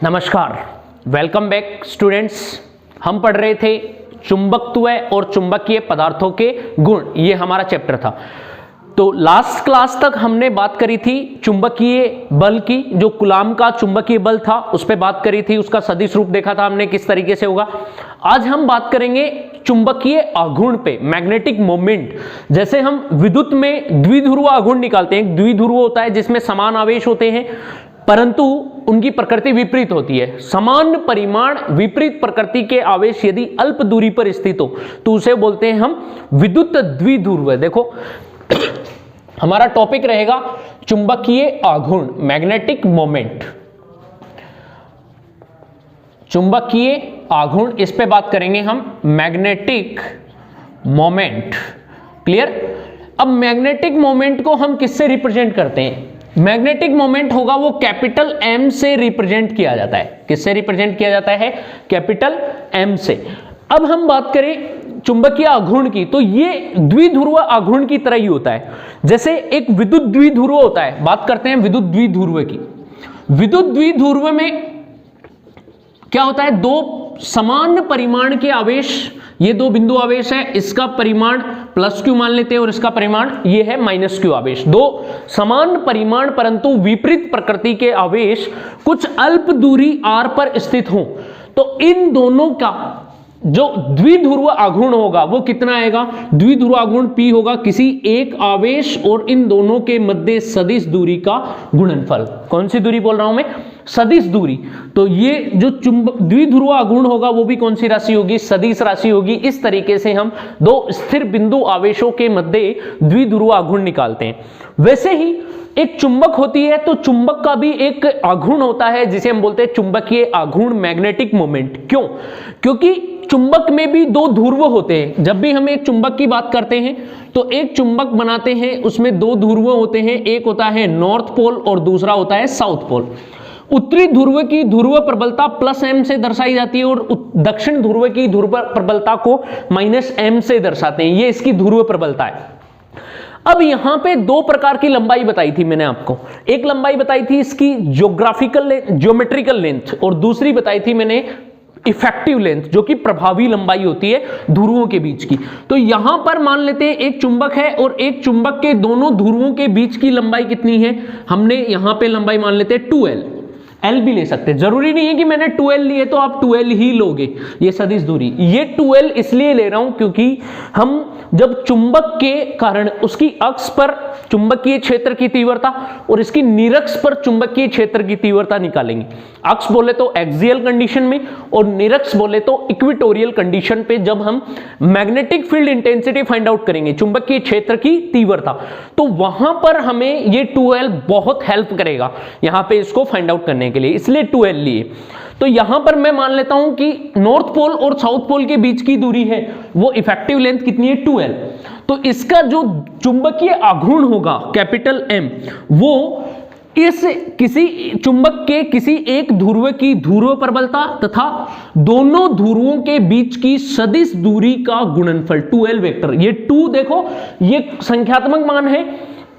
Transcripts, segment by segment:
नमस्कार, welcome back students. हम पढ़ रहे थे चुंबकत्व और चुंबकीय पदार्थों के गुण, ये हमारा चैप्टर था। तो लास्ट क्लास तक हमने बात करी थी चुंबकीय बल की, जो कूलाम का चुंबकीय बल था उस पर बात करी थी, उसका सदिश रूप देखा था हमने किस तरीके से होगा। आज हम बात करेंगे चुंबकीय आघूर्ण पे, मैग्नेटिक मोमेंट। जैसे हम विद्युत में द्विध्रुव आघूर्ण निकालते हैं, द्विध्रुव होता है जिसमें समान आवेश होते हैं परंतु उनकी प्रकृति विपरीत होती है। समान परिमाण विपरीत प्रकृति के आवेश यदि अल्प दूरी पर स्थित हो तो उसे बोलते हैं हम विद्युत द्विध्रुव। देखो हमारा टॉपिक रहेगा चुंबकीय आघूर्ण, मैग्नेटिक मोमेंट। चुंबकीय आघूर्ण, इस पे बात करेंगे हम, मैग्नेटिक मोमेंट। क्लियर। अब मैग्नेटिक मोमेंट को हम किससे रिप्रेजेंट करते हैं? मैग्नेटिक मोमेंट होगा वो कैपिटल एम से रिप्रेजेंट किया जाता है। किससे रिप्रेजेंट किया जाता है? कैपिटल एम से। अब हम बात करें चुंबकीय आघूर्ण की, तो ये द्विध्रुव आघूर्ण की तरह ही होता है। जैसे एक विद्युत द्विध्रुव होता है, बात करते हैं विद्युत द्विध्रुव की। विद्युत द्विध्रुव में क्या होता है? दो समान परिमाण के आवेश, ये दो बिंदु आवेश है, इसका परिमाण प्लस क्यू मान लेते हैं और इसका परिमाण ये है माइनस क्यू आवेश। दो समान परिमाण परंतु विपरीत प्रकृति के आवेश कुछ अल्प दूरी r पर स्थित हों तो इन दोनों का जो द्विध्रुव आघूर्ण होगा वो कितना आएगा? द्विध्रुव आघूर्ण P होगा किसी एक आवेश और इन दोनों के मध्य सदिश दूरी का गुणनफल। कौन सी दूरी बोल रहा हूं मैं? सदिश दूरी। तो ये जो द्विध्रुव आघूर्ण होगा वो भी कौन सी राशि होगी? सदिश राशि होगी। इस तरीके से हम दो स्थिर बिंदु आवेशों के मध्य द्विध्रुव आघूर्ण निकालते हैं। वैसे ही एक चुंबक होती है तो चुंबक का भी एक आघूर्ण होता है जिसे हम बोलते हैं चुंबकीय आघूर्ण, मैग्नेटिक मोमेंट। क्यों? क्योंकि चुंबक में भी दो ध्रुव होते हैं। जब भी हम एक चुंबक की बात करते हैं तो एक चुंबक बनाते हैं, उसमें दो ध्रुव होते हैं, एक होता है नॉर्थ पोल और दूसरा होता है साउथ पोल। उत्तरी ध्रुव की ध्रुव प्रबलता प्लस एम से दर्शाई जाती है और दक्षिण ध्रुव की ध्रुव प्रबलता को माइनस एम से दर्शाते हैं। ये इसकी ध्रुव प्रबलता है। अब यहां पे दो प्रकार की लंबाई बताई थी मैंने आपको। एक लंबाई बताई थी इसकी ज्योमेट्रिकल लेंथ और दूसरी बताई थी मैंने इफेक्टिव लेंथ, जो कि प्रभावी लंबाई होती है ध्रुवों के बीच की। तो यहां पर मान लेते हैं एक चुंबक है और एक चुंबक के दोनों ध्रुवों के बीच की लंबाई कितनी है? हमने यहां पे लंबाई मान लेते हैं 2l। L भी ले सकते हैं, जरूरी नहीं है कि मैंने 2l लिए तो आप 2l ही लोगे। ये सदिश दूरी, ये 2l इसलिए ले रहा हूं क्योंकि हम जब चुंबक के कारण उसकी अक्ष पर चुंबकीय क्षेत्र की तीव्रता और इसकी निरक्ष पर चुंबकीय क्षेत्र की तीव्रता निकालेंगे। अक्ष बोले तो एक्सियल कंडीशन में और निरक्ष बोले तो इक्वेटोरियल कंडीशन पे जब हम magnetic field intensity find out करेंगे, चुंबकीय क्षेत्र की तीव्रता, तो वहां पर हमें ये 2l बहुत हेल्प करेगा यहां पे इसको फाइंड आउट करने के लिए, इसलिए 2l लिए। तो यहां पर मैं मान लेता हूं कि नॉर्थ पोल और साउथ पोल के बीच की दूरी है वो इफेक्टिव लेंथ कितनी है? 2l। तो इसका जो चुंबकीय आघूर्ण होगा कैपिटल M, वो इस किसी चुंबक के किसी एक ध्रुव की ध्रुव प्रबलता तथा दोनों ध्रुवों के बीच की सदिश दूरी का गुणनफल 2l वेक्टर। ये 2 देखो ये संख्यात्मक मान है,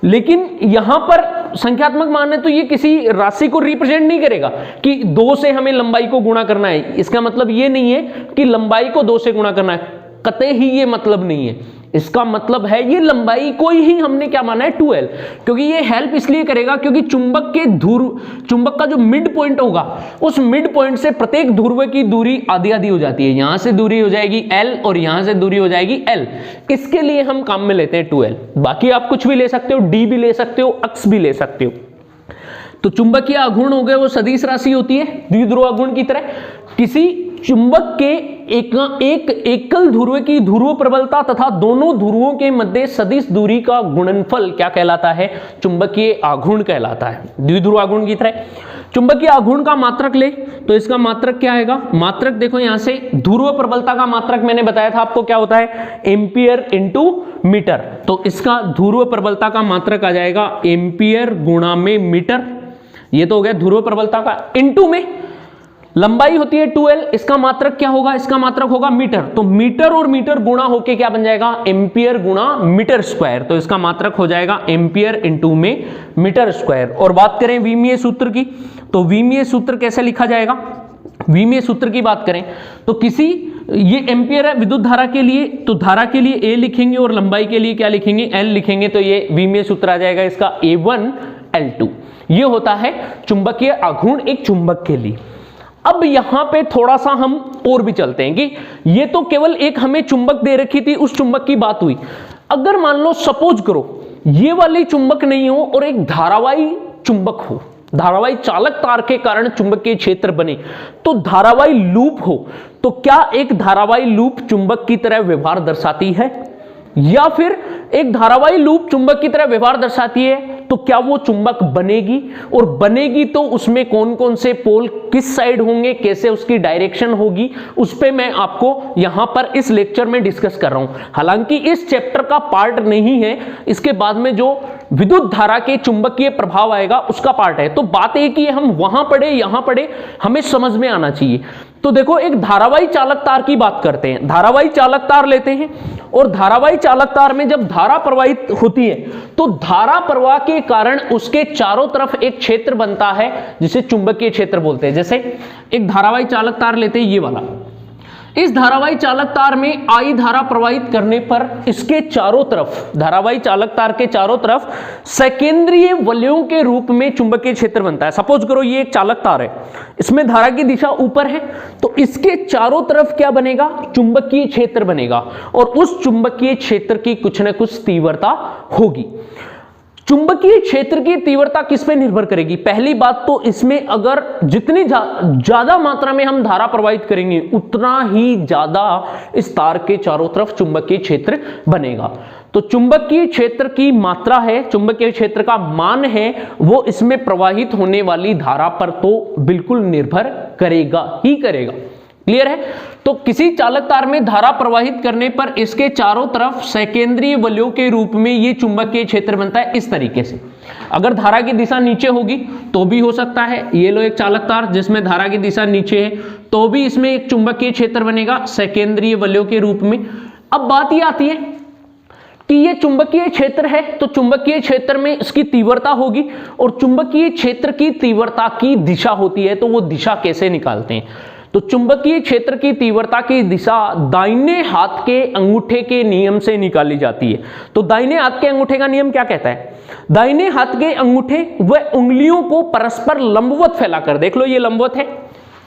लेकिन यहां पर संख्यात्मक मान है तो ये किसी राशि को रिप्रेजेंट नहीं करेगा कि 2 से हमें लंबाई को गुणा करना है। इसका मतलब ये नहीं है कि लंबाई को 2 से गुणा करना है, कतई ही ये मतलब नहीं है। इसका मतलब है ये लंबाई को ही हमने क्या माना है? 2l, क्योंकि ये हेल्प इसलिए करेगा क्योंकि चुंबक का जो मिड पॉइंट होगा उस मिड पॉइंट से प्रत्येक ध्रुव की दूरी आधी आधी हो जाती है। यहां से दूरी हो जाएगी l और यहां से दूरी हो जाएगी l। इसके लिए हम काम में लेते हैं 2l। बाकी आप कुछ भी ले सकते हो, d भी ले सकते हो, अक्ष भी ले सकते हो। तो चुंबकीय आघूर्ण हो गए वो सदिश राशि होती है द्विध्रुव आघूर्ण की तरह। किसी चुंबक के एक एकल ध्रुव की ध्रुव प्रबलता तथा दोनों ध्रुवों के मध्य सदिश दूरी का गुणनफल क्या कहलाता है? चुंबकीय आघूर्ण कहलाता है, द्विध्रुव आघूर्ण की तरह। चुंबकीय आघूर्ण का मात्रक ले तो इसका मात्रक क्या आएगा? मात्रक देखो यहां से ध्रुव प्रबलता का मात्रक मैंने बताया था आपको क्या होता है? Ampere into meter. तो इसका ध्रुव प्रबलता का मात्रक आ जाएगा एम्पियर गुणा में मीटर। ये तो हो गया ध्रुव प्रबलता का। इंटू में लंबाई होती है 2l, इसका मात्रक क्या होगा, इसका मात्रक होगा मीटर, तो मीटर और मीटर गुणा होके क्या बन जाएगा, एम्पियर गुणा मीटर स्क्वायर, तो इसका मात्रक हो जाएगा एम्पियर इनटू में मीटर स्क्वायर। और बात करें विमीय सूत्र की, तो विमीय सूत्र कैसे लिखा जाएगा, विमीय सूत्र की बात करें तो किसी, ये एम्पियर है विद्युत धारा के लिए, तो धारा के लिए A लिखेंगे और लंबाई के लिए क्या लिखेंगे, L लिखेंगे, तो ये विमीय सूत्र आ जाएगा इसका A1L2। ये होता है चुंबकीय आघूर्ण एक चुंबक के लिए। अब यहां पे थोड़ा सा हम और भी चलते हैं कि ये तो केवल एक हमें चुंबक दे रखी थी, उस चुंबक की बात हुई। अगर मान लो सपोज करो ये वाली चुंबक नहीं हो और एक धारावाही चुंबक हो, धारावाही चालक तार के कारण चुंबकीय क्षेत्र बने, तो धारावाही लूप हो, तो क्या एक धारावाही लूप चुंबक की तरह व्यवहार दर्शाती है, या फिर एक धारावाही लूप चुंबक की तरह व्यवहार दर्शाती है, तो क्या वो चुंबक बनेगी, और बनेगी तो उसमें कौन कौन से पोल किस साइड होंगे, कैसे उसकी डायरेक्शन होगी, उस पे मैं आपको यहां पर इस लेक्चर में डिस्कस कर रहा हूं। हालांकि इस चैप्टर का पार्ट नहीं है, इसके बाद में जो विद्युत धारा के चुंबकीय प्रभाव आएगा उसका पार्ट है। तो बात एक ही है, हम वहां पढ़े यहां पढ़े, हमें समझ में आना चाहिए। तो देखो एक धारावाही चालक तार की बात करते हैं, धारावाही चालक तार लेते हैं, और धारावाही चालक तार में जब धारा प्रवाहित होती है तो धारा प्रवाह के कारण उसके चारों तरफ एक क्षेत्र बनता है जिसे चुंबकीय क्षेत्र बोलते हैं। जैसे एक धारावाही चालक तार लेते हैं ये वाला, इस धारावाही चालक तार में आई धारा प्रवाहित करने पर इसके चारों तरफ, धारावाही चालक तार के चारों तरफ सेकेंद्रीय वलयों के रूप में चुंबकीय क्षेत्र बनता है। सपोज करो ये एक चालक तार है, इसमें धारा की दिशा ऊपर है, तो इसके चारों तरफ क्या बनेगा, चुंबकीय क्षेत्र बनेगा, और उस चुंबकीय क्षेत्र की कुछ न कुछ तीव्रता होगी। चुंबकीय क्षेत्र की तीव्रता किस पे निर्भर करेगी, पहली बात तो इसमें अगर जितनी ज्यादा मात्रा में हम धारा प्रवाहित करेंगे उतना ही ज्यादा इस तार के चारों तरफ चुंबकीय क्षेत्र बनेगा। तो चुंबकीय क्षेत्र की मात्रा है, चुंबकीय क्षेत्र का मान है, वो इसमें प्रवाहित होने वाली धारा पर तो बिल्कुल निर्भर करेगा ही करेगा। क्लियर है। तो किसी चालक तार में धारा प्रवाहित करने पर इसके चारों तरफ सेकेंद्रीय वलयों के रूप में ये चुंबकीय क्षेत्र बनता है इस तरीके से। अगर धारा की दिशा नीचे होगी तो भी हो सकता है, ये लो एक चालक तार जिसमें धारा की दिशा नीचे है तो भी इसमें एक चुंबकीय क्षेत्र बनेगा सेकेंद्रीय वलयों के रूप में। अब बात ये आती है कि ये चुंबकीय क्षेत्र है, तो चुंबकीय क्षेत्र में इसकी तीव्रता होगी, और चुंबकीय क्षेत्र की तीव्रता की दिशा होती है, तो वो दिशा कैसे निकालते हैं। तो चुंबकीय क्षेत्र की तीव्रता की दिशा दाहिने हाथ के अंगूठे के नियम से निकाली जाती है। तो दाहिने हाथ के अंगूठे का नियम क्या कहता है, दाहिने हाथ के अंगूठे व उंगलियों को परस्पर लंबवत फैलाकर, देख लो ये लंबवत है,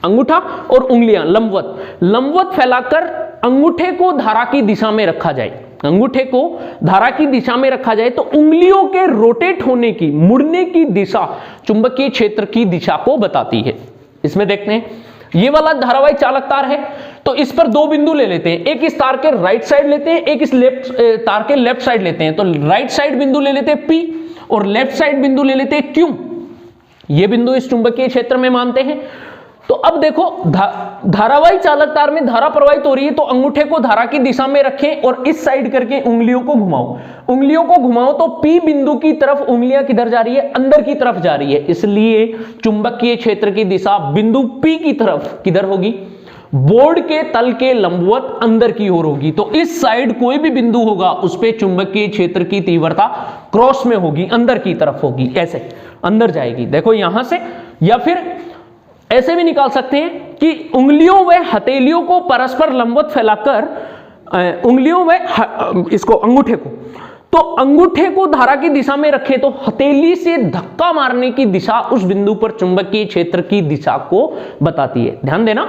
अंगूठा और उंगलियां लंबवत फैलाकर अंगूठे को धारा की दिशा में रखा जाए, अंगूठे को धारा की दिशा में रखा जाए, तो उंगलियों के रोटेट होने की, मुड़ने की दिशा चुंबकीय क्षेत्र की दिशा को बताती है। इसमें देखते हैं ये वाला धारावाही चालक तार है, तो इस पर दो बिंदु ले लेते हैं, एक इस तार के राइट साइड लेते हैं, एक इस तार के लेफ्ट साइड लेते हैं। तो राइट साइड बिंदु ले लेते हैं P और लेफ्ट साइड बिंदु ले लेते हैं Q। ये बिंदु इस चुंबकीय क्षेत्र में मानते हैं। तो अब देखो धारावाही चालक तार में धारा प्रवाहित हो रही है, तो अंगूठे को धारा की दिशा में रखें और इस साइड करके उंगलियों को घुमाओ, उंगलियों को घुमाओ तो P बिंदु की तरफ उंगलियां किधर जा रही है, अंदर की तरफ जा रही है, इसलिए चुंबकीय क्षेत्र की दिशा बिंदु P की तरफ किधर होगी, बोर्ड के तल के लंबवत अंदर की ओर होगी। तो इस साइड कोई भी बिंदु होगा उस पे चुंबकीय क्षेत्र की तीव्रता क्रॉस में होगी, अंदर की तरफ होगी, ऐसे अंदर जाएगी। देखो यहां से, या फिर ऐसे भी निकाल सकते हैं कि उंगलियों व हथेलियों को परस्पर लंबवत फैलाकर, उंगलियों व इसको अंगूठे को, तो अंगूठे को धारा की दिशा में रखें तो हथेली से धक्का मारने की दिशा उस बिंदु पर चुंबकीय क्षेत्र की दिशा को बताती है। ध्यान देना,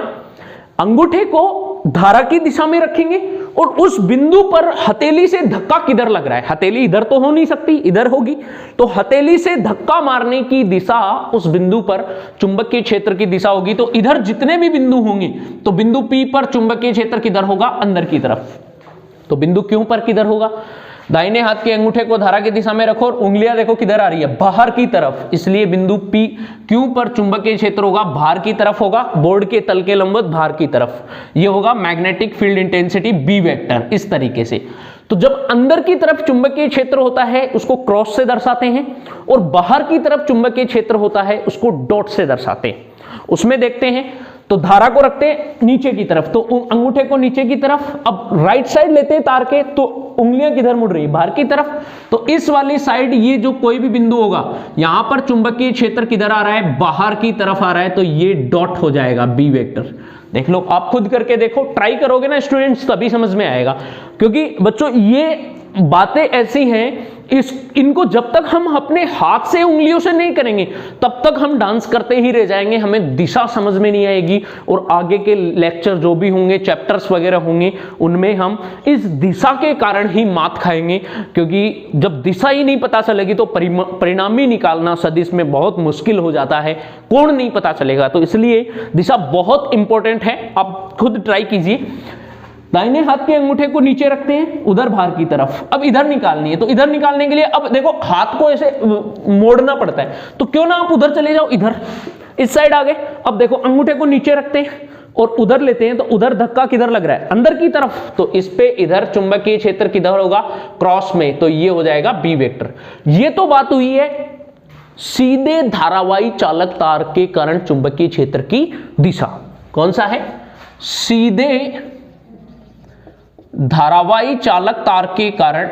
अंगूठे को धारा की दिशा में रखेंगे और उस बिंदु पर हथेली से धक्का किधर लग रहा है, हथेली इधर तो हो नहीं सकती, इधर होगी, तो हथेली से धक्का मारने की दिशा उस बिंदु पर चुंबकीय क्षेत्र की दिशा होगी। तो इधर जितने भी बिंदु होंगे तो बिंदु P पर चुंबकीय क्षेत्र किधर होगा, अंदर की तरफ। तो बिंदु Q पर किधर होगा, दाहिने हाथ के अंगूठे को धारा की दिशा में रखो और उंगलियां देखो किधर आ रही है, बाहर की तरफ, इसलिए बिंदु P Q पर चुंबकीय क्षेत्र होगा बाहर की तरफ होगा, बोर्ड के तल के लंबवत बाहर की तरफ। ये होगा magnetic field intensity B vector, इस तरीके से। तो जब अंदर की तरफ चुंबकीय क्षेत्र होता है उसको क्रॉस से दर्शाते हैं, और बाहर की तरफ चुंबकीय क्षेत्र होता है उसको डॉट से दर्शाते हैं। उसमें देखते हैं तो धारा को रखते हैं नीचे की तरफ, तो अंगूठे को नीचे की तरफ। अब राइट साइड लेते हैं तार के, तो उंगलियां किधर मुड़ रही है, बाहर की तरफ। तो इस वाली साइड ये जो कोई भी बिंदु होगा, यहां पर चुंबकीय क्षेत्र किधर आ रहा है, बाहर की तरफ आ रहा है, तो ये डॉट हो जाएगा बी वेक्टर। देख लो, आप खुद करके देखो, ट्राई करोगे ना स्टूडेंट्स तभी समझ में आएगा, क्योंकि बच्चों ये बातें ऐसी हैं, इनको जब तक हम अपने हाथ से उंगलियों से नहीं करेंगे तब तक हम डांस करते ही रह जाएंगे, हमें दिशा समझ में नहीं आएगी, और आगे के लेक्चर जो भी होंगे, चैप्टर्स वगैरह होंगे, उनमें हम इस दिशा के कारण ही मात खाएंगे, क्योंकि जब दिशा ही नहीं पता चलेगी तो परिणाम ही निकालना सदिश में बहुत मुश्किल हो जाता है, कोण नहीं पता चलेगा। तो इसलिए दिशा बहुत इंपॉर्टेंट है, आप खुद ट्राई कीजिए। दाहिने हाथ के अंगूठे को नीचे रखते हैं, उधर बाहर की तरफ। अब इधर निकालनी है, तो इधर निकालने के लिए अब देखो हाथ को ऐसे मोड़ना पड़ता है, तो क्यों ना आप उधर चले जाओ, इधर इस साइड आ गए। अब देखो अंगूठे को नीचे रखते हैं और उधर लेते हैं, तो उधर धक्का किधर लग रहा है, अंदर की तरफ, तो इस पे इधर चुंबकीय क्षेत्र किधर होगा, क्रॉस में, तो ये हो जाएगा बी वेक्टर। ये तो बात हुई है सीधे धारावाही चालक तार के कारण चुंबकीय क्षेत्र की दिशा। कौन सा है, सीधे धारावाही चालक तार के कारण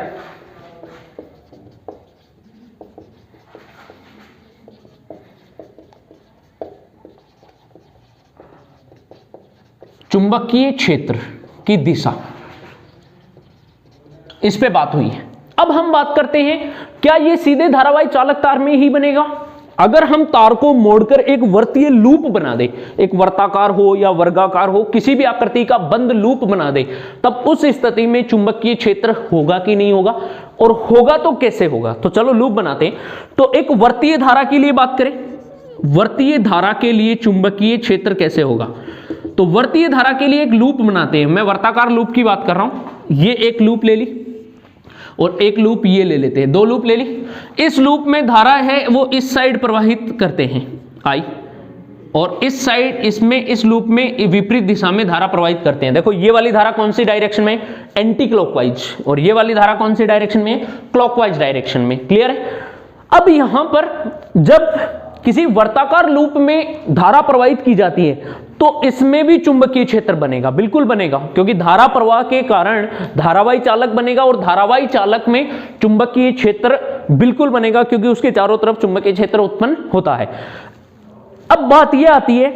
चुंबकीय क्षेत्र की दिशा, इस पे बात हुई है। अब हम बात करते हैं, क्या ये सीधे धारावाही चालक तार में ही बनेगा? अगर हम तार को मोड़कर एक वर्तीय लूप बना दे, एक वर्ताकार हो या वर्गाकार हो, किसी भी आकृति का बंद लूप बना दे, तब उस स्थिति में चुंबकीय क्षेत्र होगा कि नहीं होगा, और होगा तो कैसे होगा? तो चलो लूप बनाते हैं। तो एक वर्तीय धारा के लिए बात करें, वर्तीय धारा के लिए चुंबकीय क्षेत्र कैसे होगा? तो वर्तीय धारा के लिए एक लूप बनाते हैं, मैं वर्ताकार लूप की बात कर रहा हूं। ये एक लूप ले ली और एक लूप ये ले लेते हैं, दो लूप ले ली। इस लूप में धारा है वो इस साइड प्रवाहित करते हैं आई, और इस साइड इसमें इस लूप में विपरीत दिशा में धारा प्रवाहित करते हैं। देखो ये वाली धारा कौन सी डायरेक्शन में, एंटी क्लॉकवाइज, और ये वाली धारा कौन सी डायरेक्शन में, क्लॉकवाइज डायरेक्शन में। क्लियर है? अब यहां पर जब किसी वर्ताकार लूप में धारा प्रवाहित की जाती है तो इसमें भी चुंबकीय क्षेत्र बनेगा, बिल्कुल बनेगा, क्योंकि धारा प्रवाह के कारण धारावाही चालक बनेगा, और धारावाही चालक में चुंबकीय क्षेत्र बिल्कुल बनेगा, क्योंकि उसके चारों तरफ चुंबकीय क्षेत्र उत्पन्न होता है। अब बात यह आती है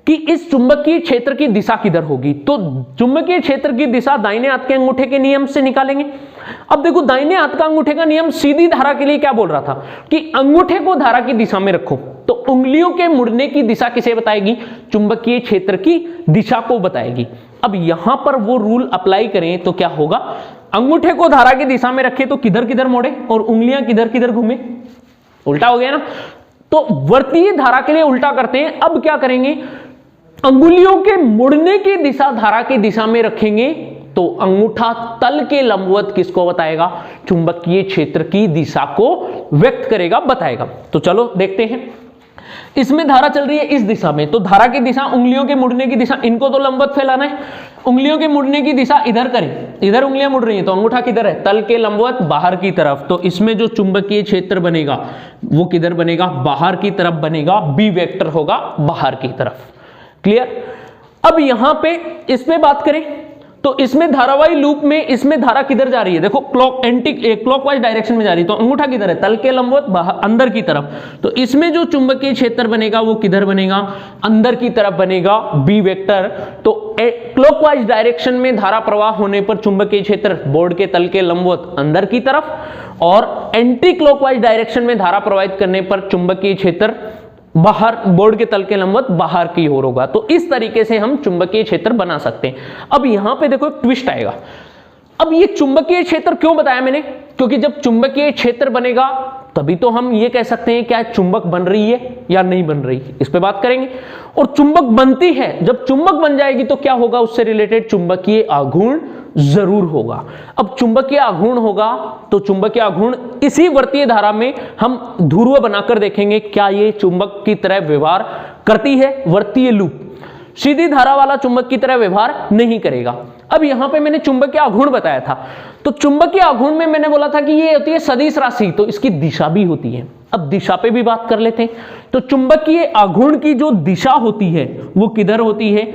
कि इस चुंबकीय क्षेत्र की दिशा किधर होगी? तो चुंबकीय क्षेत्र की दिशा दाहिने हाथ के अंगूठे के नियम से निकालेंगे। अब देखो दाहिने हाथ का अंगूठे का नियम सीधी धारा के लिए क्या बोल रहा था कि अंगूठे को धारा की दिशा में रखो, तो उंगलियों के मुड़ने की दिशा किसे बताएगी? चुंबकीय क्षेत्र की दिशा को बताएगी। अब यहां पर वो रूल अप्लाई करें तो क्या होगा? अंगूठे को धारा की दिशा में रखे तो किधर किधर मोड़े और उंगलियां किधर किधर घूमे, उल्टा हो गया ना। तो वर्तीय धारा के लिए उल्टा करते हैं। अब क्या करेंगे? अंगुलियों के मुड़ने की दिशा धारा की दिशा में रखेंगे, तो अंगूठा तल के लंबवत किसको बताएगा? चुंबकीय क्षेत्र की दिशा को व्यक्त करेगा, बताएगा। तो चलो देखते हैं। इसमें धारा चल रही है इस दिशा में, तो धारा की दिशा, उंगलियों के मुड़ने की दिशा, इनको तो लंबवत फैलाना है। उंगलियों के मुड़ने की दिशा इधर करें, इधर उंगलियां मुड़ रही हैं, तो अंगूठा किधर है? तल के लंबवत बाहर की तरफ। तो इसमें जो चुंबकीय क्षेत्र बनेगा वो किधर बनेगा? बाहर की तरफ बनेगा, बी वेक्टर होगा बाहर की तरफ। क्लियर? अब यहां पे इस पे बात करें तो इसमें धारावाही लूप में इसमें धारा किधर जा रही है? देखो क्लॉकवाइज डायरेक्शन में जा रही है, तो अंगूठा किधर है? तल के लंबवत बाहर अंदर की तरफ। तो इसमें जो चुंबकीय क्षेत्र बनेगा वो किधर बनेगा? अंदर की तरफ बनेगा, बी वेक्टर। तो क्लॉकवाइज डायरेक्शन में धारा प्रवाह होने पर चुंबकीय क्षेत्र बोर्ड के तल के लंबवत अंदर की तरफ, और एंटी क्लॉकवाइज डायरेक्शन में धारा प्रवाहित करने पर चुंबकीय क्षेत्र बाहर, बोर्ड के तल के लंबवत बाहर की ओर होगा। तो इस तरीके से हम चुंबकीय क्षेत्र बना सकते हैं। अब यहां पे देखो एक ट्विस्ट आएगा। अब ये चुंबकीय क्षेत्र क्यों बताया मैंने? क्योंकि जब चुंबकीय क्षेत्र बनेगा तभी तो हम ये कह सकते हैं क्या चुंबक बन रही है या नहीं बन रही, इस पे बात करेंगे। और चुंबक बनती है, जब चुंबक बन जाएगी तो क्या होगा? उससे रिलेटेड चुंबकीय आघूर्ण जरूर होगा। अब चुंबकीय आघूर्ण होगा तो चुंबकीय आघूर्ण इसी वर्तीय धारा में हम ध्रुव बनाकर देखेंगे क्या ये चुंबक की तरह व्यवहार करती है। वर्तीय लूप सीधी धारा वाला चुंबक की तरह व्यवहार नहीं करेगा। अब यहां पे मैंने चुंबकीय आघूर्ण बताया था, तो चुंबकीय आघूर्ण में मैंने बोला था कि ये होती है सदिश राशि, तो इसकी दिशा भी होती है। अब दिशा पे भी बात कर लेते हैं। तो चुंबकीय आघूर्ण की जो दिशा होती है वो किधर होती है?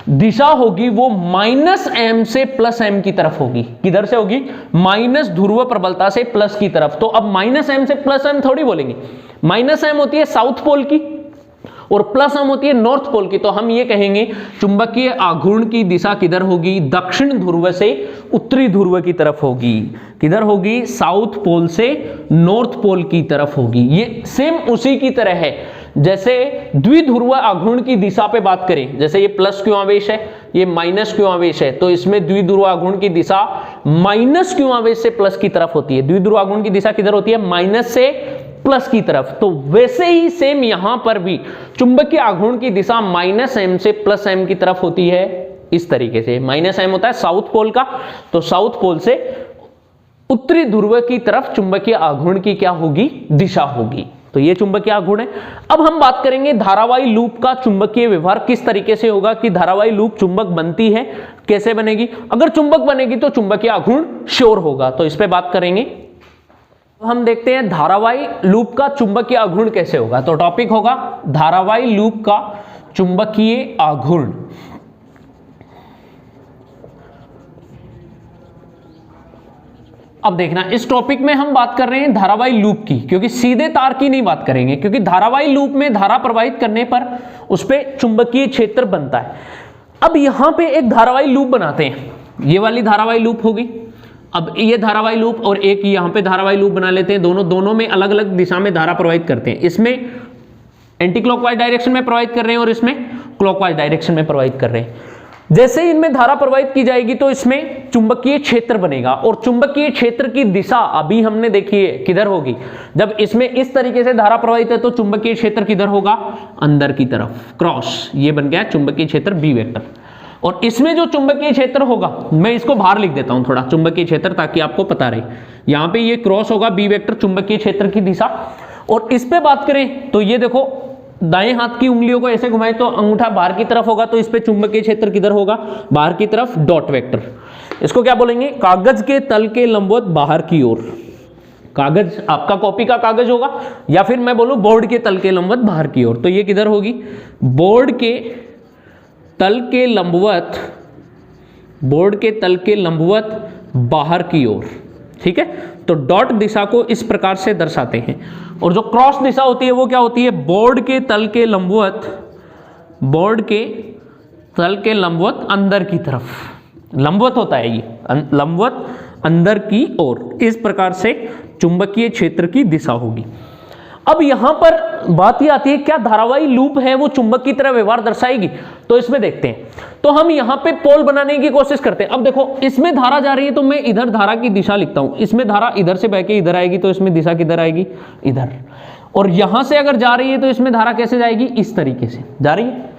दिशा होगी वो -m से +m की तरफ होगी। किधर से होगी? माइनस ध्रुव प्रबलता से प्लस की तरफ। तो अब -m से +m थोड़ी बोलेंगे, -m होती है साउथ पोल की और +m होती है नॉर्थ पोल की। तो हम ये कहेंगे चुंबकीय आघूर्ण की दिशा किधर होगी? दक्षिण ध्रुव से उत्तरी ध्रुव की तरफ होगी। किधर होगी? साउथ पोल से नॉर्थ पोल की तरफ होगी। ये सेम उसी की तरह है जैसे द्विध्रुव आघूर्ण की दिशा पे बात करें, जैसे ये +q आवेश है, ये -q आवेश है, तो इसमें द्विध्रुव आघूर्ण की दिशा -q आवेश से प्लस की तरफ होती है। द्विध्रुव आघूर्ण की दिशा किधर होती है? माइनस से प्लस की तरफ। तो वैसे ही सेम यहां पर भी चुंबकीय आघूर्ण की दिशा -m से +m की तरफ होती है। इस तरीके से -m होता है साउथ पोल का, तो साउथ पोल से उत्तरी ध्रुव की तरफ चुंबकीय आघूर्ण की क्या होगी? दिशा होगी। तो ये चुंबकीय आघूर्ण है। अब हम बात करेंगे धारावाही लूप का चुंबकीय व्यवहार किस तरीके से होगा, कि धारावाही लूप चुंबक बनती है, कैसे बनेगी? अगर चुंबक बनेगी तो चुंबकीय आघूर्ण श्योर होगा, तो इस पे बात करेंगे। हम देखते हैं धारावाही लूप का चुंबकीय आघूर्ण कैसे होगा। तो टॉपिक होगा धारावाही लूप का चुंबकीय आघूर्ण। अब देखना, इस टॉपिक में हम बात कर रहे हैं धारावाही लूप की, क्योंकि सीधे तार की नहीं बात करेंगे, क्योंकि धारावाही लूप में धारा प्रवाहित करने पर उस पर चुंबकीय क्षेत्र बनता है। अब यहां पे एक धारावाही लूप बनाते हैं, ये वाली धारावाही लूप होगी। अब ये धारावाही लूप और एक यहां पे धारावाही लूप बना लेते हैं, दोनों में अलग अलग दिशा में धारा प्रवाहित करते हैं। इसमें एंटी क्लॉकवाइज डायरेक्शन में प्रवाहित कर रहे हैं और इसमें क्लॉकवाइज डायरेक्शन में प्रवाहित कर रहे हैं। जैसे ही इनमें धारा प्रवाहित की जाएगी तो इसमें चुंबकीय क्षेत्र बनेगा, और चुंबकीय क्षेत्र की दिशा अभी हमने देखी है किधर होगी। जब इसमें इस तरीके से धारा प्रवाहित है तो चुंबकीय क्षेत्र किधर होगा? अंदर की तरफ, क्रॉस। ये बन गया चुंबकीय क्षेत्र बी वेक्टर। और इसमें जो चुंबकीय क्षेत्र होगा, मैं इसको बाहर लिख देता हूं थोड़ा, चुंबकीय क्षेत्र, ताकि आपको पता रहे। यहां पे ये क्रॉस होगा बी वेक्टर, चुंबकीय क्षेत्र की दिशा। और इस पे बात करें तो ये देखो, दाएं हाथ की उंगलियों को ऐसे घुमाएं तो अंगूठा बाहर की तरफ होगा, तो इस पे चुंबकीय क्षेत्र किधर होगा? बाहर की तरफ, डॉट वेक्टर। इसको क्या बोलेंगे? कागज के तल के लंबवत बाहर की ओर। कागज आपका कॉपी का कागज होगा, या फिर मैं बोलूं बोर्ड के तल के लंबवत बाहर की ओर, तो ये किधर होगी? बोर्ड के तल के लंबवत, बोर्ड के तल के लंबवत बाहर की ओर। ठीक है, तो डॉट दिशा को इस प्रकार से दर्शाते हैं। और जो क्रॉस दिशा होती है वो क्या होती है? बोर्ड के तल के लंबवत, बोर्ड के तल के लंबवत अंदर की तरफ, लंबवत होता है ये, लंबवत अंदर की ओर। इस प्रकार से चुंबकीय क्षेत्र की दिशा होगी। अब यहां पर बात ये आती है, क्या धारावाही लूप है वो चुंबक की तरह व्यवहार दर्शाएगी? तो इसमें देखते हैं। तो हम यहां पे पोल बनाने की कोशिश करते हैं। अब देखो, इसमें धारा जा रही है तो मैं इधर धारा की दिशा लिखता हूं। इसमें धारा इधर से बह के इधर आएगी, तो इसमें दिशा किधर आएगी? इधर। और यहां से अगर जा रही है तो इसमें धारा कैसे जाएगी? इस तरीके से जा रही है।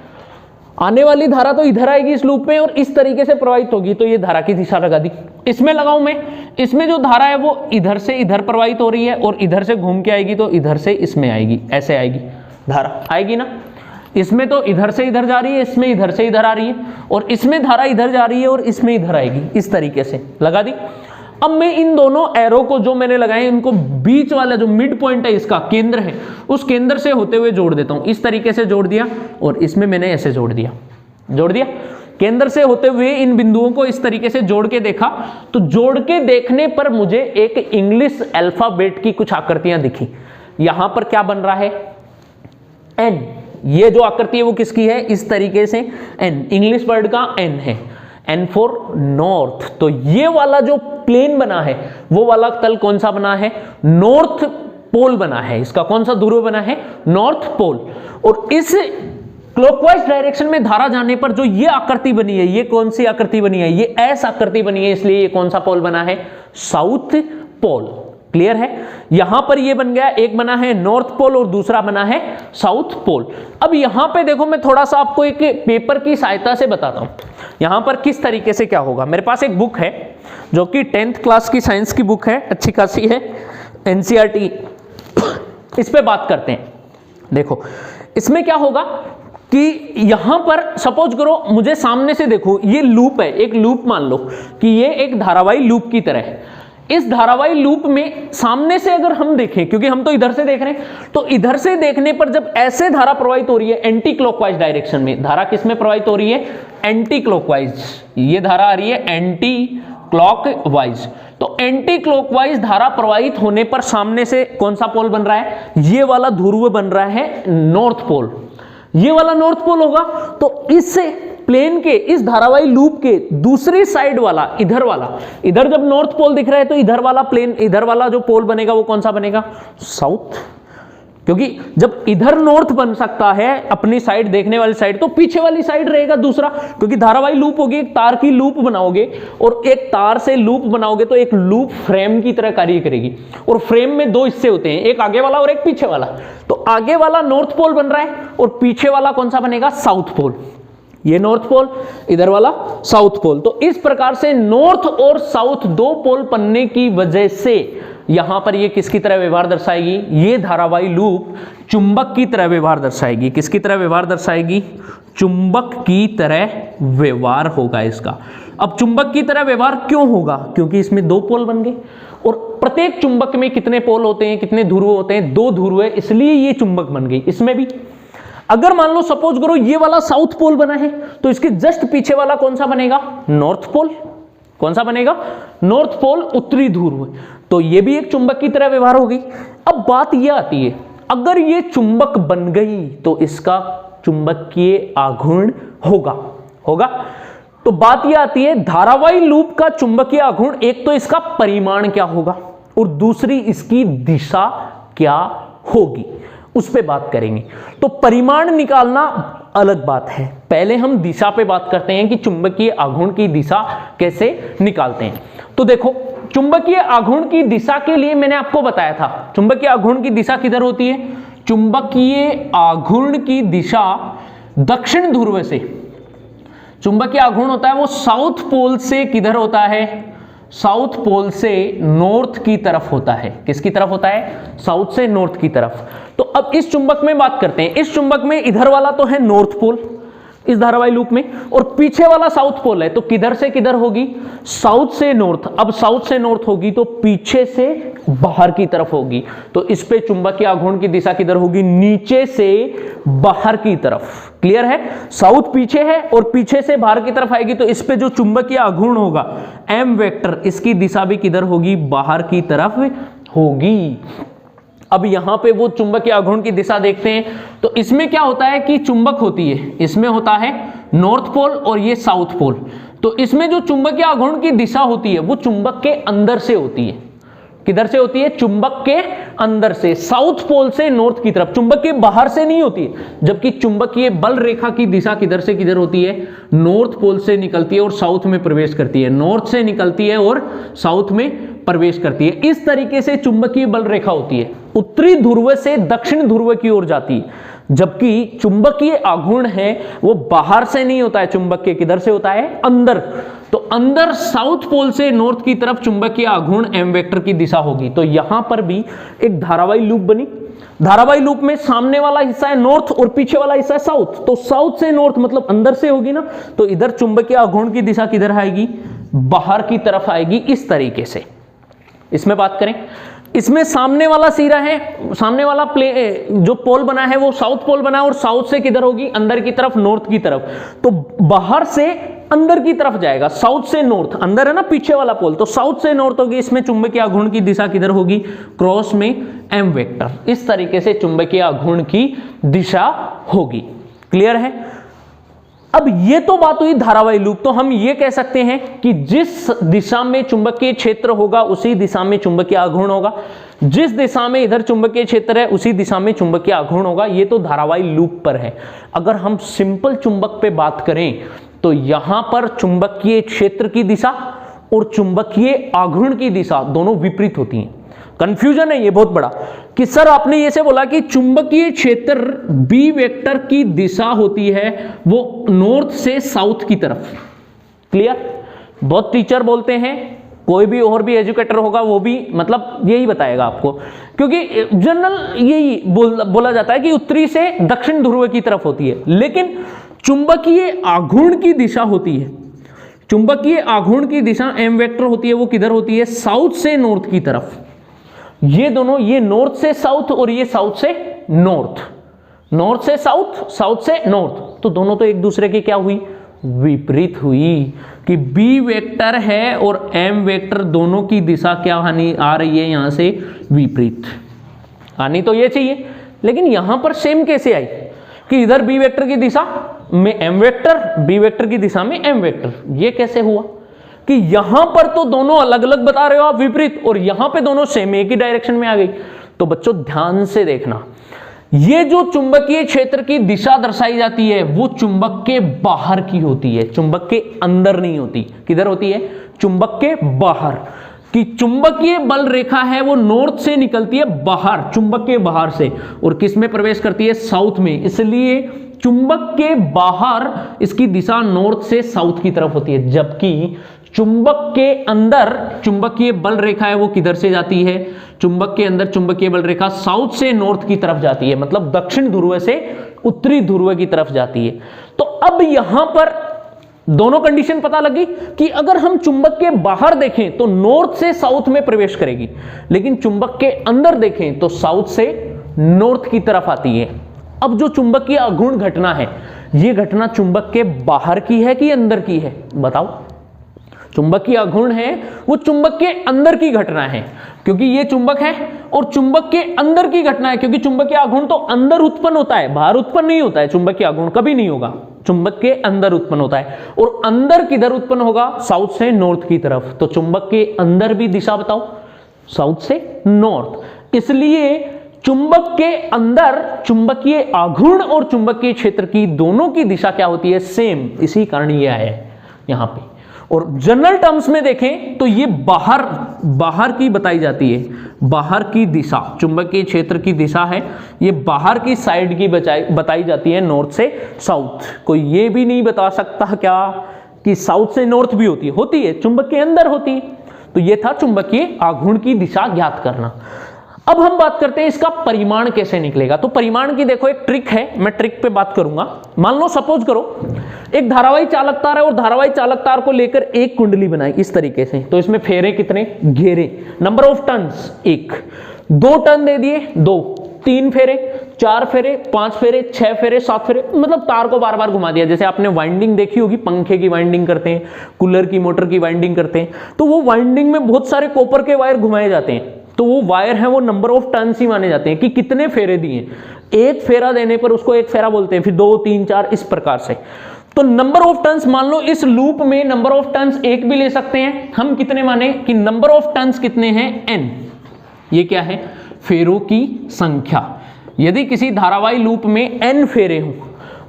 आने वाली धारा तो इधर आएगी इस लूप में और इस तरीके से प्रवाहित होगी, तो ये धारा की दिशा लगा दी। इसमें लगाऊं मैं, इसमें जो धारा है वो इधर से इधर प्रवाहित हो रही है और इधर से घूम के आएगी, तो इधर से इसमें आएगी, ऐसे आएगी धारा, आएगी ना। इसमें तो इधर से इधर जा रही है, इसमें इधर से इधर आ रही है, और इसमें धारा इधर जा रही है और इसमें इधर आएगी, इस तरीके से लगा दी। अब मैं इन दोनों एरो को जो मैंने लगाए, इनको बीच वाला जो मिड पॉइंट है, इसका केंद्र है, उस केंद्र से होते हुए जोड़ देता हूं। इस तरीके से जोड़ दिया और इसमें मैंने ऐसे जोड़ दिया, जोड़ दिया। केंद्र से होते हुए इन बिंदुओं को इस तरीके से जोड़ के देखा, तो जोड़ के देखने पर मुझे एक इंग्लिश अल्फाबेट की कुछ आकृतियां दिखी। यहां पर क्या बन रहा है? एन। ये जो आकृति है वो किसकी है? इस तरीके से एन, इंग्लिश वर्ड का एन है, एन फॉर नॉर्थ। तो ये वाला जो प्लेन बना है, वो वाला तल कौन सा बना है? नॉर्थ पोल बना है। इसका कौन सा ध्रुव बना है? North pole. और इस क्लॉकवाइज डायरेक्शन में धारा जाने पर जो ये आकृति बनी है, ये कौन सी आकृति बनी है? ये एस आकृति बनी है, इसलिए ये कौन सा पोल बना है? South pole. क्लियर है? यहां पर ये बन गया, एक बना है नॉर्थ पोल और दूसरा बना है साउथ पोल। अब यहां पे देखो, मैं थोड़ा सा आपको एक पेपर की सहायता से बताता हूं यहां पर किस तरीके से क्या होगा। मेरे पास एक बुक है जो कि 10th क्लास की साइंस की बुक है, अच्छी खासी है, एनसीईआरटी। इस पे बात करते हैं। देखो इसमें क्या होगा कि यहां पर सपोज करो, मुझे सामने से देखो, ये लूप है, एक लूप मान लो कि ये एक धारावाही लूप की तरह है। इस धारावाही लूप में सामने से अगर हम देखें, क्योंकि हम तो इधर से देख रहे हैं, तो इधर से देखने पर जब ऐसे धारा प्रवाहित हो रही है एंटी क्लॉकवाइज डायरेक्शन में, धारा किस में प्रवाहित हो रही है? Anti clockwise. ये धारा आ रही है एंटी क्लॉकवाइज। तो एंटी क्लॉकवाइज धारा प्रवाहित होने पर सामने से कौन सा पोल बन रहा है? ये वाला ध्रुव बन रहा है नॉर्थ पोल। ये वाला नॉर्थ पोल होगा। तो इससे प्लेन के इस धारावाही लूप के दूसरी साइड वाला, इधर जब नॉर्थ पोल दिख रहा है तो इधर वाला प्लेन, इधर वाला जो पोल बनेगा वो कौन सा बनेगा? साउथ। क्योंकि जब इधर नॉर्थ बन सकता है अपनी साइड, देखने वाली साइड, तो पीछे वाली साइड रहेगा दूसरा। क्योंकि धारावाही लूप होगी, एक तार की लूप बनाओगे और एक तार से लूप बनाओगे तो एक लूप फ्रेम की तरह कार्य करेगी। और फ्रेम में दो हिस्से होते हैं, एक आगे वाला और एक पीछे वाला। तो आगे वाला नॉर्थ पोल बन रहा है और पीछे वाला कौन सा बनेगा? South pole. ये नॉर्थ पोल, इधर वाला साउथ पोल। तो इस प्रकार से नॉर्थ और साउथ दो पोल बनने की वजह से यहां पर ये किसकी तरह व्यवहार दर्शाएगी? ये धारावाही लूप चुंबक की तरह व्यवहार दर्शाएगी। किसकी तरह व्यवहार दर्शाएगी? चुंबक की तरह व्यवहार होगा इसका। अब चुंबक की तरह व्यवहार क्यों होगा? क्योंकि इसमें दो पोल बन गए और प्रत्येक चुंबक में कितने पोल होते हैं, कितने ध्रुव होते हैं? दो ध्रुव है, इसलिए ये चुंबक बन गई। इसमें भी अगर मान लो सपोज करो ये वाला साउथ पोल बना है तो इसके जस्ट पीछे वाला कौन सा बनेगा? North pole. कौन सा बनेगा? नॉर्थ पोल, उत्तरी ध्रुव। तो ये भी एक चुंबक की तरह व्यवहार होगी। अब बात ये आती है, अगर ये चुंबक बन गई तो इसका चुंबकीय आघूर्ण होगा। तो बात ये आती है धारावाही लूप का चुंबकीय आघूर्ण, एक तो इसका परिमाण क्या होगा और दूसरी इसकी दिशा क्या होगी, उस पे बात करेंगे। तो परिमाण निकालना अलग बात है, पहले हम दिशा पे बात करते हैं कि चुंबकीय आघूर्ण की दिशा कैसे निकालते हैं। तो देखो, चुंबकीय आघूर्ण की दिशा के लिए मैंने आपको बताया था, चुंबकीय आघूर्ण की दिशा किधर होती है? चुंबकीय आघूर्ण की दिशा दक्षिण ध्रुव से, चुंबकीय आघूर्ण होता है वो साउथ पोल से किधर होता है? साउथ पोल से नॉर्थ की तरफ होता है। किसकी तरफ होता है? साउथ से नॉर्थ की तरफ। तो अब इस चुंबक में बात करते हैं। इस चुंबक में इधर वाला तो है नॉर्थ पोल इस धारावाही लूप में, और पीछे वाला साउथ पोल है। तो किधर से किधर होगी? साउथ से नॉर्थ। अब साउथ से नॉर्थ होगी तो पीछे से बाहर की तरफ होगी। तो इस पे चुंबकीय आघूर्ण की दिशा किधर होगी? नीचे से बाहर की तरफ। क्लियर है? साउथ पीछे है और पीछे से बाहर की तरफ आएगी, तो इस पे जो चुंबकीय आघूर्ण होगा एम वेक्टर, इसकी दिशा भी किधर होगी? बाहर की तरफ होगी। अब यहां पे वो चुंबकीय आघूर्ण की दिशा देखते हैं। तो इसमें क्या होता है कि चुंबक होती है, इसमें होता है नॉर्थ पोल और ये साउथ पोल। तो इसमें जो चुंबकीय आघूर्ण की दिशा होती है वो चुंबक के अंदर से होती है। किधर से होती है? चुंबक के अंदर से, साउथ पोल से नॉर्थ की तरफ, चुंबक के बाहर से नहीं होती है। जबकि चुंबकीय बल रेखा की दिशा किधर से किधर होती है? नॉर्थ पोल से निकलती है और साउथ में प्रवेश करती है। नॉर्थ से निकलती है और साउथ में प्रवेश करती है। इस तरीके से चुंबकीय बल रेखा होती है, उत्तरी ध्रुव से दक्षिण ध्रुव की ओर जाती है। जबकि चुंबकीय आघूर्ण है वो बाहर से नहीं होता है, चुंबक के किधर से होता है? अंदर। तो अंदर साउथ पोल से नॉर्थ की तरफ चुंबकीय आघूर्ण एम वेक्टर की दिशा होगी। तो यहां पर भी एक धारावाही लूप बनी। धारावाही लूप में सामने वाला हिस्सा है नॉर्थ और पीछे वाला हिस्सा है साउथ। तो साउथ से नॉर्थ मतलब अंदर से होगी ना, तो इधर चुंबकीय आघूर्ण की दिशा किधर आएगी? बाहर की तरफ आएगी। इस तरीके से इसमें बात करें, इसमें सामने वाला सिरा है, सामने वाला जो पोल बना है वो साउथ पोल बना है और साउथ से किधर होगी? अंदर की तरफ, नॉर्थ की तरफ। तो बाहर से अंदर की तरफ जाएगा, साउथ से नॉर्थ। अंदर है ना पीछे वाला पोल, तो साउथ से नॉर्थ होगी। इसमें चुंबकीय आघूर्ण की दिशा किधर होगी? क्रॉस में एम वेक्टर। इस तरीके से चुंबकीय आघूर्ण की दिशा होगी। क्लियर है? अब ये तो बात हुई धारावाही लूप। तो हम ये कह सकते हैं कि जिस दिशा में चुंबकीय क्षेत्र होगा उसी दिशा में चुंबकीय आघूर्ण होगा। जिस दिशा में इधर चुंबकीय क्षेत्र है उसी दिशा में चुंबकीय आघूर्ण होगा। ये तो धारावाही लूप पर है। अगर हम सिंपल चुंबक पे बात करें तो यहां पर चुंबकीय क्षेत्र की दिशा और चुंबकीय आघूर्ण की दिशा दोनों विपरीत होती हैं। कंफ्यूजन है ये बहुत बड़ा कि सर आपने ये से बोला कि चुंबकीय क्षेत्र बी वेक्टर की दिशा होती है वो नॉर्थ से साउथ की तरफ। क्लियर? बहुत टीचर बोलते हैं, कोई भी और भी एजुकेटर होगा वो भी मतलब यही बताएगा आपको, क्योंकि जनरल यही बोला जाता है कि उत्तरी से दक्षिण ध्रुव की तरफ होती है। लेकिन चुंबकीय आघूर्ण की दिशा होती है चुंबकीय आघूर्ण की दिशा एम वेक्टर होती है, वो किधर होती है? साउथ से नॉर्थ की तरफ। ये दोनों, ये नॉर्थ से साउथ और ये साउथ से नॉर्थ, नॉर्थ से साउथ, साउथ से नॉर्थ, तो दोनों तो एक दूसरे की क्या हुई? विपरीत हुई। कि बी वेक्टर है और एम वेक्टर दोनों की दिशा क्या आ रही है? यहां से विपरीत आनी तो ये चाहिए, लेकिन यहां पर सेम कैसे आई कि इधर बी वेक्टर की दिशा में एम वेक्टर, बी वेक्टर की दिशा में एम वेक्टर? ये कैसे हुआ कि यहां पर तो दोनों अलग अलग बता रहे हो आप विपरीत, और यहां पे दोनों सेम एक ही डायरेक्शन में आ गई? तो बच्चों ध्यान से देखना, ये जो चुंबकीय क्षेत्र की दिशा दर्शाई जाती है वो चुंबक के बाहर की होती है, चुंबक के अंदर नहीं होती। किधर होती है? चुंबक के बाहर। कि चुंबकीय बल रेखा है वो नॉर्थ से निकलती है बाहर, चुंबक के बाहर से, और किस में प्रवेश करती है? साउथ में। इसलिए चुंबक के बाहर इसकी दिशा नॉर्थ से साउथ की तरफ होती है, जबकि चुंबक के अंदर चुंबकीय बल रेखा है वो किधर से जाती है? चुंबक के अंदर चुंबकीय बल रेखा साउथ से नॉर्थ की तरफ जाती है, मतलब दक्षिण ध्रुव से उत्तरी ध्रुव की तरफ जाती है। तो अब यहां पर दोनों कंडीशन पता लगी कि अगर हम चुंबक के बाहर देखें तो नॉर्थ से साउथ में प्रवेश करेगी, लेकिन चुंबक के अंदर देखें तो साउथ से नॉर्थ की तरफ आती है। अब जो चुंबकीय आघूर्ण घटना है, यह घटना चुंबक के बाहर की है कि अंदर की है? बताओ। चुंबकीय आघूर्ण है वो चुंबक के अंदर की घटना है, क्योंकि ये चुंबक है, और चुंबक के अंदर की घटना है, क्योंकि चुंबकीय आघूर्ण तो अंदर उत्पन्न होता है, बाहर उत्पन्न नहीं होता है। चुंबकीय आघूर्ण कभी नहीं होगा, चुंबक के अंदर उत्पन्न होता है। और अंदर किधर उत्पन्न होगा? साउथ से नॉर्थ की तरफ। तो चुंबक के अंदर भी दिशा बताओ, साउथ से नॉर्थ। इसलिए चुंबक के अंदर चुंबकीय आघूर्ण और चुंबकीय क्षेत्र की दोनों की दिशा क्या होती है? सेम। इसी कारण यह है यहां पे। और जनरल टर्म्स में देखें तो ये बाहर की बताई जाती है, बाहर की दिशा, चुंबकीय क्षेत्र की दिशा है ये बाहर की साइड की बताई जाती है, नॉर्थ से साउथ। कोई ये भी नहीं बता सकता क्या कि साउथ से नॉर्थ भी होती है, चुंबक के अंदर होती है। तो ये था चुंबकीय आघूर्ण की दिशा ज्ञात करना। अब हम बात करते हैं इसका परिमाण कैसे निकलेगा। तो परिमाण की देखो एक ट्रिक है, मैं ट्रिक पे बात करूंगा। मान लो सपोज करो एक धारावाही चालक तार है और धारावाही चालक तार को लेकर एक कुंडली बनाई इस तरीके से, तो इसमें फेरे कितने? घेरे। नंबर ऑफ टर्न्स 1, 2 टर्न दे दिए 2, 3 फेरे, 4 फेरे, 5 फेरे, 6 फेरे, 7 फेरे, मतलब तार को बार बार घुमा दिया। जैसे आपने वाइंडिंग देखी होगी, पंखे की वाइंडिंग करते हैं, कूलर की मोटर की वाइंडिंग करते हैं, तो वो वाइंडिंग में बहुत सारे कॉपर के वायर घुमाए जाते हैं, तो वो वायर है वो नंबर ऑफ टर्न्स ही माने जाते हैं कि कितने फेरे दिए। एक फेरा देने पर उसको एक फेरा बोलते हैं, फिर 2, 3, 4 इस प्रकार से। तो नंबर ऑफ टर्न्स मान लो इस लूप में नंबर ऑफ टर्न्स 1 भी ले सकते हैं हम। कितने माने कि नंबर ऑफ टर्न्स कितने हैं? n। ये क्या है? फेरों की संख्या। यदि किसी धारावाही लूप में n फेरे हों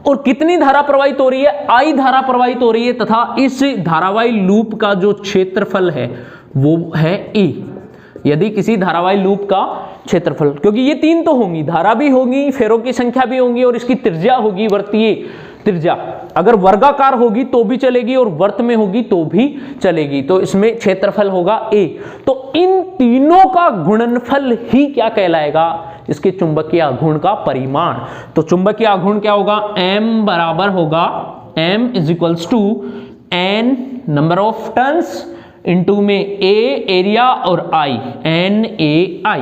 और कितनी धारा प्रवाहित हो रही है? I धारा प्रवाहित हो रही है, तथा इस धारावाही लूप का जो क्षेत्रफल है वो है E। यदि किसी धारावाही लूप का क्षेत्रफल, क्योंकि ये 3 तो होंगी, धारा भी होगी, फेरों की संख्या भी होंगी, और इसकी त्रिज्या होगी, वर्तीय त्रिज्या। अगर वर्गाकार होगी तो भी चलेगी और वर्त में होगी तो भी चलेगी, तो इसमें क्षेत्रफल होगा A। तो इन तीनों का गुणनफल ही क्या कहलाएगा? इसके चुंबकीय आघूर्ण का परिमाण। तो चुंबकीय आघूर्ण क्या होगा? M बराबर होगा M is to N number of turns into में A एरिया और I NAI।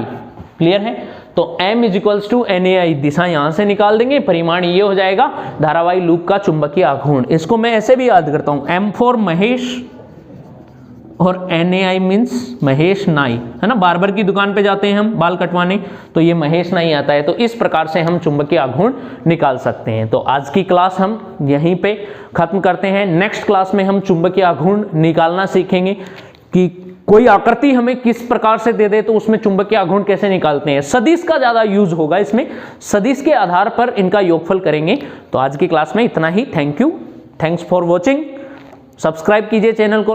क्लियर है? तो M is equals to NAI, दिशा यहां से निकाल देंगे, परिमाण ये हो जाएगा धारावाही लूप का चुंबकीय आघूर्ण। इसको मैं ऐसे भी याद करता हूं, M फॉर महेश और NAI मीन्स महेश नाई, है ना। बार्बर की दुकान पे जाते हैं हम बाल कटवाने, तो ये महेश नाई आता है। तो इस प्रकार से हम चुंबकीय आघूर्ण निकाल सकते हैं। तो आज की क्लास हम यहीं पे खत्म करते हैं। नेक्स्ट क्लास में हम चुंबकीय आघूर्ण निकालना सीखेंगे कि कोई आकृति हमें किस प्रकार से दे दे तो उसमें चुंबकीय आघूर्ण कैसे निकालते हैं। सदिश का ज्यादा यूज होगा इसमें, सदिश के आधार पर इनका योगफल करेंगे। तो आज की क्लास में इतना ही। Thank you, thanks for watching. Subscribe कीजिए चैनल को।